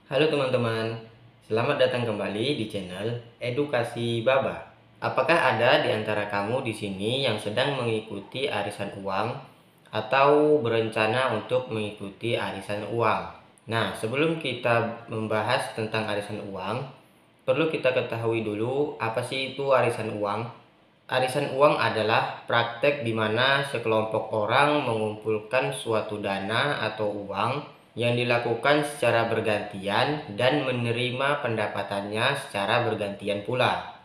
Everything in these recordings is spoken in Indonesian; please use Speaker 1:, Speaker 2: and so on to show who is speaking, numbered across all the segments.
Speaker 1: Halo teman-teman, selamat datang kembali di channel Edukasi Baba. Apakah ada di antara kamu di sini yang sedang mengikuti arisan uang atau berencana untuk mengikuti arisan uang? Nah, sebelum kita membahas tentang arisan uang, perlu kita ketahui dulu apa sih itu arisan uang. Arisan uang adalah praktek di mana sekelompok orang mengumpulkan suatu dana atau uang yang dilakukan secara bergantian dan menerima pendapatannya secara bergantian pula.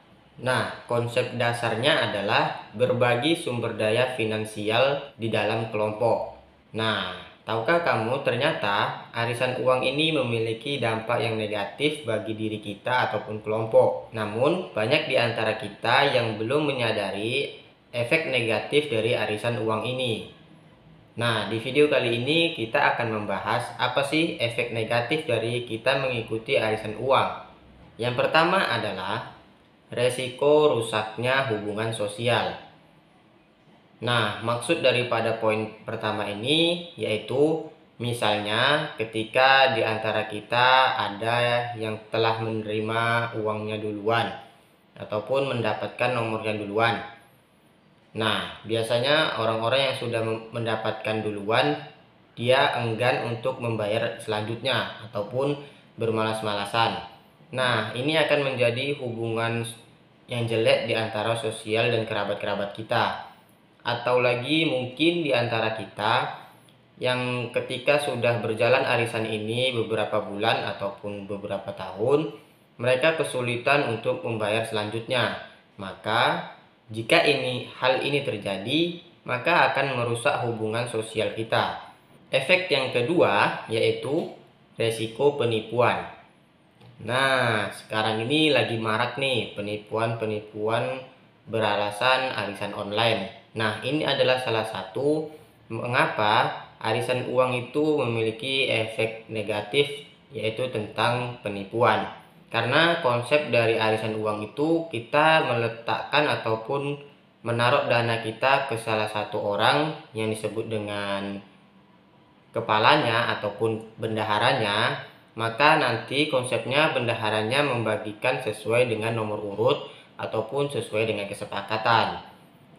Speaker 1: Nah, konsep dasarnya adalah berbagi sumber daya finansial di dalam kelompok. Nah, tahukah kamu ternyata arisan uang ini memiliki dampak yang negatif bagi diri kita ataupun kelompok. Namun, banyak di antara kita yang belum menyadari efek negatif dari arisan uang ini. Nah, di video kali ini kita akan membahas apa sih efek negatif dari kita mengikuti arisan uang. Yang pertama adalah resiko rusaknya hubungan sosial. Nah, maksud daripada poin pertama ini yaitu misalnya ketika di antara kita ada yang telah menerima uangnya duluan ataupun mendapatkan nomornya duluan. Nah, biasanya orang-orang yang sudah mendapatkan duluan dia enggan untuk membayar selanjutnya ataupun bermalas-malasan. Nah, ini akan menjadi hubungan yang jelek di antara sosial dan kerabat-kerabat kita. Atau lagi mungkin di antara kita yang ketika sudah berjalan arisan ini beberapa bulan ataupun beberapa tahun, mereka kesulitan untuk membayar selanjutnya. Maka jika hal ini terjadi, maka akan merusak hubungan sosial kita. Efek yang kedua yaitu resiko penipuan. Nah, sekarang ini lagi marak nih penipuan-penipuan beralasan arisan online. Nah, ini adalah salah satu mengapa arisan uang itu memiliki efek negatif, yaitu tentang penipuan. Karena konsep dari arisan uang itu kita meletakkan ataupun menaruh dana kita ke salah satu orang yang disebut dengan kepalanya ataupun bendaharanya, maka nanti konsepnya bendaharanya membagikan sesuai dengan nomor urut ataupun sesuai dengan kesepakatan.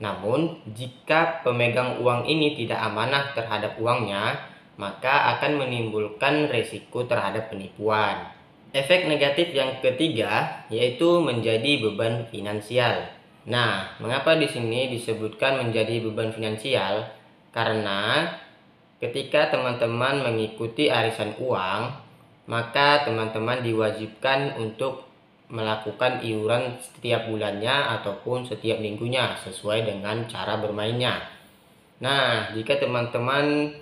Speaker 1: Namun, jika pemegang uang ini tidak amanah terhadap uangnya, maka akan menimbulkan resiko terhadap penipuan. Efek negatif yang ketiga yaitu menjadi beban finansial. Nah, mengapa di sini disebutkan menjadi beban finansial? Karena ketika teman-teman mengikuti arisan uang, maka teman-teman diwajibkan untuk melakukan iuran setiap bulannya ataupun setiap minggunya sesuai dengan cara bermainnya. Nah, jika teman-teman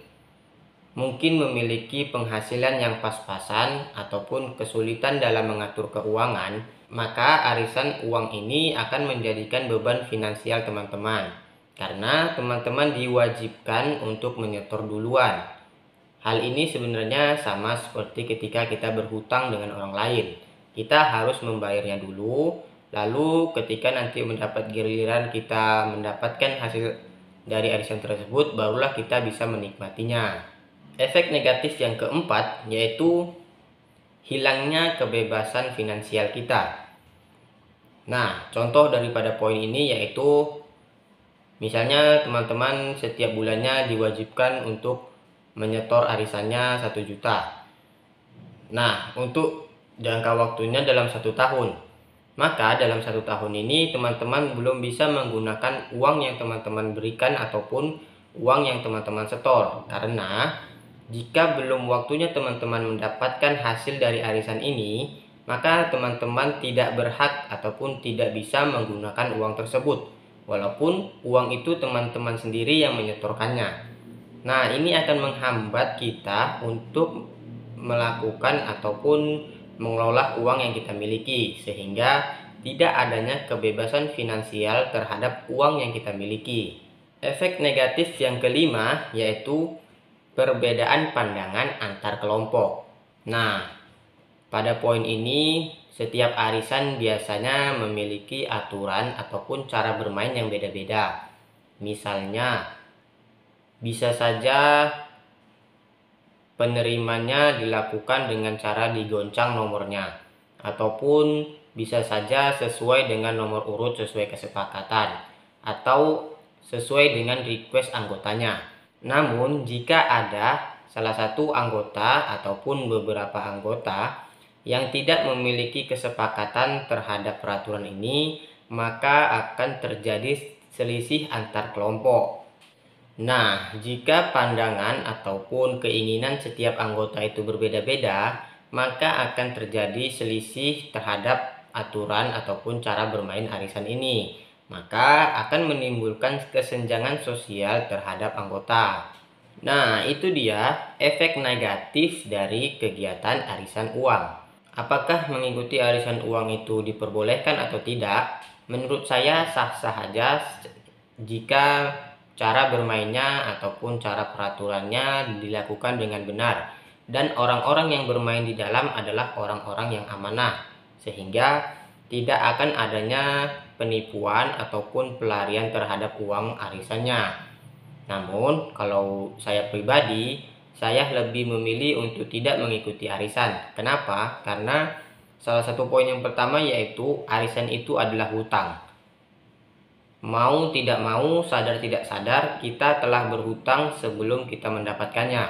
Speaker 1: mungkin memiliki penghasilan yang pas-pasan ataupun kesulitan dalam mengatur keuangan, maka arisan uang ini akan menjadikan beban finansial teman-teman. Karena teman-teman diwajibkan untuk menyetor duluan. Hal ini sebenarnya sama seperti ketika kita berhutang dengan orang lain. Kita harus membayarnya dulu, lalu ketika nanti mendapat giliran kita mendapatkan hasil dari arisan tersebut, barulah kita bisa menikmatinya. Efek negatif yang keempat yaitu hilangnya kebebasan finansial kita. Nah, contoh daripada poin ini yaitu misalnya teman-teman setiap bulannya diwajibkan untuk menyetor arisannya 1 juta. Nah, untuk jangka waktunya dalam 1 tahun. Maka dalam 1 tahun ini teman-teman belum bisa menggunakan uang yang teman-teman berikan ataupun uang yang teman-teman setor. Karena jika belum waktunya teman-teman mendapatkan hasil dari arisan ini, maka teman-teman tidak berhak ataupun tidak bisa menggunakan uang tersebut. Walaupun uang itu teman-teman sendiri yang menyetorkannya. Nah, ini akan menghambat kita untuk melakukan ataupun mengelola uang yang kita miliki, sehingga tidak adanya kebebasan finansial terhadap uang yang kita miliki. Efek negatif yang kelima yaitu perbedaan pandangan antar kelompok. Nah, pada poin ini setiap arisan biasanya memiliki aturan ataupun cara bermain yang beda-beda. Misalnya, bisa saja penerimanya dilakukan dengan cara digoncang nomornya, ataupun bisa saja sesuai dengan nomor urut sesuai kesepakatan, atau sesuai dengan request anggotanya. Namun, jika ada salah satu anggota ataupun beberapa anggota yang tidak memiliki kesepakatan terhadap peraturan ini, maka akan terjadi selisih antar kelompok. Nah, jika pandangan ataupun keinginan setiap anggota itu berbeda-beda, maka akan terjadi selisih terhadap aturan ataupun cara bermain arisan ini. Maka akan menimbulkan kesenjangan sosial terhadap anggota. Nah, itu dia efek negatif dari kegiatan arisan uang. Apakah mengikuti arisan uang itu diperbolehkan atau tidak? Menurut saya sah-sah saja jika cara bermainnya ataupun cara peraturannya dilakukan dengan benar, dan orang-orang yang bermain di dalam adalah orang-orang yang amanah, sehingga tidak akan adanya penipuan ataupun pelarian terhadap uang arisannya. Namun, kalau saya pribadi, saya lebih memilih untuk tidak mengikuti arisan. Kenapa? Karena salah satu poin yang pertama yaitu arisan itu adalah hutang. Mau tidak mau, sadar tidak sadar, kita telah berhutang sebelum kita mendapatkannya.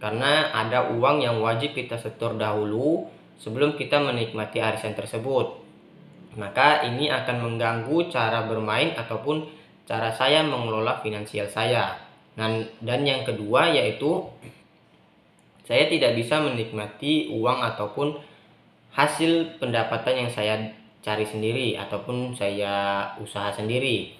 Speaker 1: Karena ada uang yang wajib kita setor dahulu sebelum kita menikmati arisan tersebut. Maka ini akan mengganggu cara bermain ataupun cara saya mengelola finansial saya. Dan yang kedua yaitu saya tidak bisa menikmati uang ataupun hasil pendapatan yang saya cari sendiri ataupun saya usaha sendiri.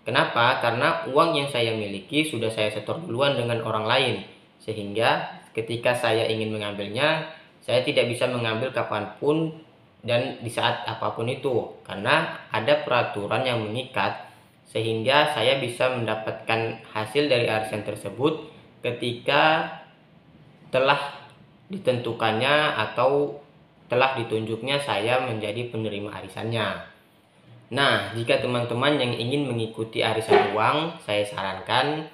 Speaker 1: Kenapa? Karena uang yang saya miliki sudah saya setor duluan dengan orang lain, sehingga ketika saya ingin mengambilnya, saya tidak bisa mengambil kapanpun dan di saat apapun itu, karena ada peraturan yang mengikat, sehingga saya bisa mendapatkan hasil dari arisan tersebut ketika telah ditentukannya atau telah ditunjuknya saya menjadi penerima arisannya. Nah, jika teman-teman yang ingin mengikuti arisan uang, saya sarankan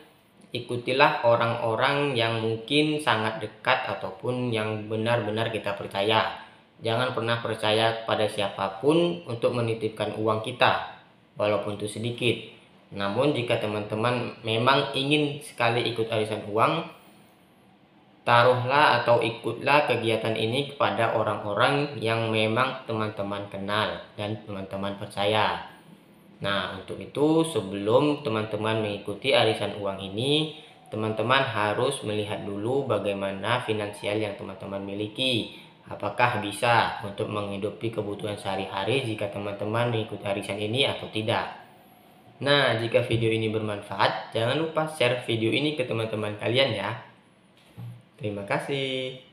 Speaker 1: ikutilah orang-orang yang mungkin sangat dekat ataupun yang benar-benar kita percaya. Jangan pernah percaya pada siapapun untuk menitipkan uang kita, walaupun itu sedikit. Namun jika teman-teman memang ingin sekali ikut arisan uang, taruhlah atau ikutlah kegiatan ini kepada orang-orang yang memang teman-teman kenal dan teman-teman percaya. Nah, untuk itu sebelum teman-teman mengikuti arisan uang ini, teman-teman harus melihat dulu bagaimana finansial yang teman-teman miliki. Apakah bisa untuk menghidupi kebutuhan sehari-hari jika teman-teman mengikuti arisan ini atau tidak. Nah, jika video ini bermanfaat, jangan lupa share video ini ke teman-teman kalian ya. Terima kasih.